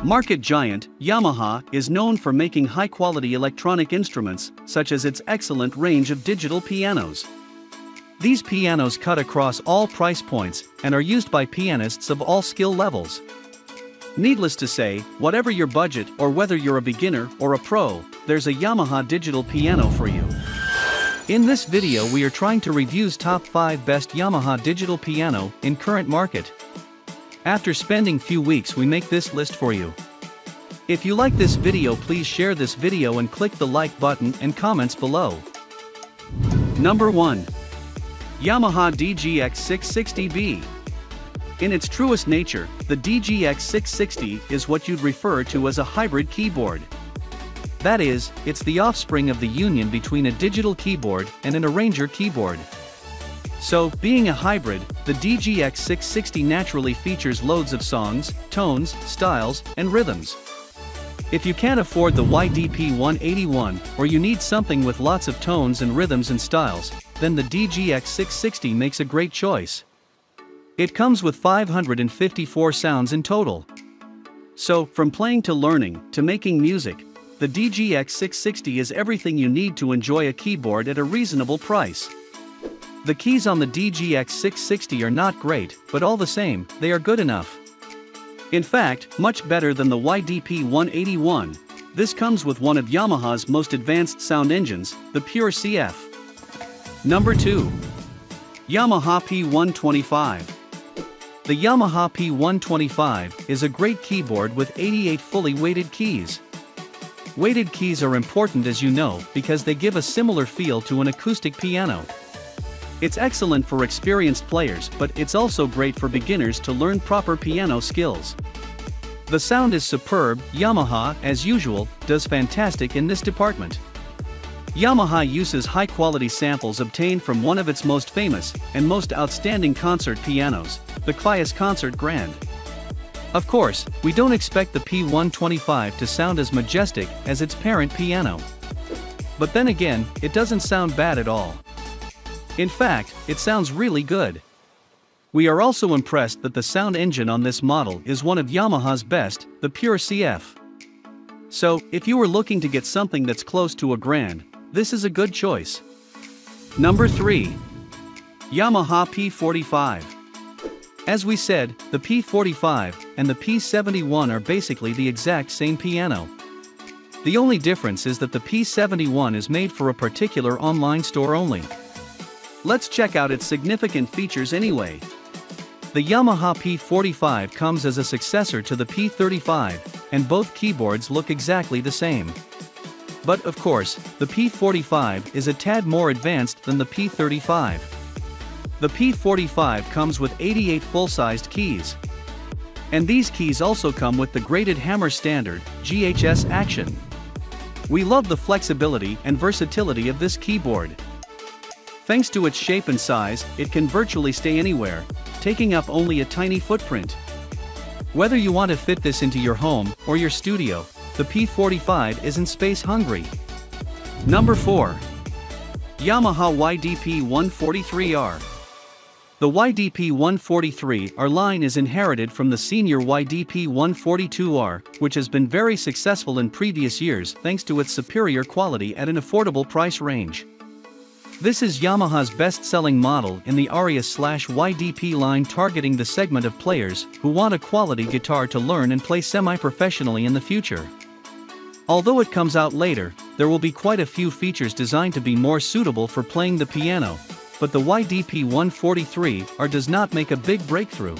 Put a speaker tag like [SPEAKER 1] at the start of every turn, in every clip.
[SPEAKER 1] Market giant, Yamaha is known for making high-quality electronic instruments, such as its excellent range of digital pianos. These pianos cut across all price points and are used by pianists of all skill levels. Needless to say, whatever your budget or whether you're a beginner or a pro, there's a Yamaha Digital Piano for you. In this video we are trying to review top 5 best Yamaha Digital Piano in current market. After spending few weeks we make this list for you. If you like this video, please share this video and click the like button and comments below. Number 1. Yamaha DGX660B. In its truest nature, the DGX660 is what you'd refer to as a hybrid keyboard. That is, it's the offspring of the union between a digital keyboard and an arranger keyboard. So, being a hybrid, the DGX660 naturally features loads of songs, tones, styles, and rhythms. If you can't afford the P125 or you need something with lots of tones and rhythms and styles, then the DGX660 makes a great choice. It comes with 554 sounds in total. So, from playing to learning, to making music, the DGX660 is everything you need to enjoy a keyboard at a reasonable price. The keys on the DGX660 are not great, but all the same, they are good enough. In fact, much better than the P125. This comes with one of Yamaha's most advanced sound engines, the Pure CF. Number 2. Yamaha P125. The Yamaha P125 is a great keyboard with 88 fully weighted keys. Weighted keys are important, as you know, because they give a similar feel to an acoustic piano. It's excellent for experienced players, but it's also great for beginners to learn proper piano skills. The sound is superb. Yamaha, as usual, does fantastic in this department. Yamaha uses high-quality samples obtained from one of its most famous and most outstanding concert pianos, the Piagero Concert Grand. Of course, we don't expect the P125 to sound as majestic as its parent piano. But then again, it doesn't sound bad at all. In fact, it sounds really good. We are also impressed that the sound engine on this model is one of Yamaha's best, the Pure CF. So, if you were looking to get something that's close to a grand, this is a good choice. Number 3. Yamaha P45. As we said, the P45 and the P71 are basically the exact same piano. The only difference is that the P71 is made for a particular online store only. Let's check out its significant features anyway. The Yamaha P45 comes as a successor to the P35, and both keyboards look exactly the same. But of course, the P45 is a tad more advanced than the P35. The P45 comes with 88 full-sized keys. And these keys also come with the graded hammer standard, GHS action. We love the flexibility and versatility of this keyboard. Thanks to its shape and size, it can virtually stay anywhere, taking up only a tiny footprint. Whether you want to fit this into your home or your studio, the P45 isn't space hungry. Number 4. Yamaha YDP143R. The YDP143R line is inherited from the senior YDP142R, which has been very successful in previous years thanks to its superior quality at an affordable price range. This is Yamaha's best-selling model in the Aria/YDP line, targeting the segment of players who want a quality guitar to learn and play semi-professionally in the future. Although it comes out later, there will be quite a few features designed to be more suitable for playing the piano, but the YDP143R does not make a big breakthrough.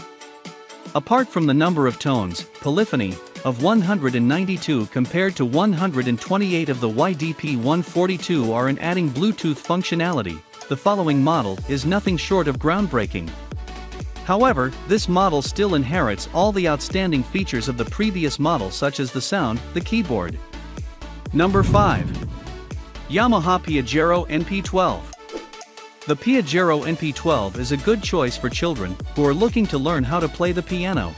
[SPEAKER 1] Apart from the number of tones, polyphony, of 192 compared to 128 of the YDP142R, and adding Bluetooth functionality, the following model is nothing short of groundbreaking. However, this model still inherits all the outstanding features of the previous model, such as the sound, the keyboard. Number 5. Yamaha Piagero NP12. The Piagero NP12 is a good choice for children who are looking to learn how to play the piano.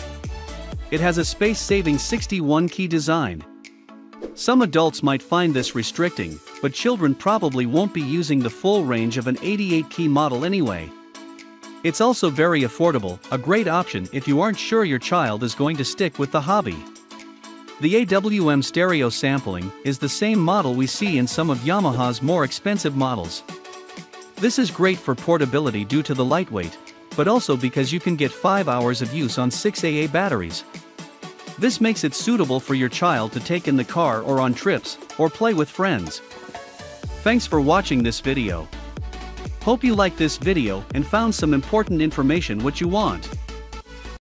[SPEAKER 1] It has a space-saving 61-key design. Some adults might find this restricting, but children probably won't be using the full range of an 88-key model anyway. It's also very affordable, a great option if you aren't sure your child is going to stick with the hobby. The AWM stereo sampling is the same model we see in some of Yamaha's more expensive models. This is great for portability due to the lightweight, but also because you can get 5 hours of use on 6AA batteries. This makes it suitable for your child to take in the car or on trips, or play with friends. Thanks for watching this video. Hope you liked this video and found some important information what you want.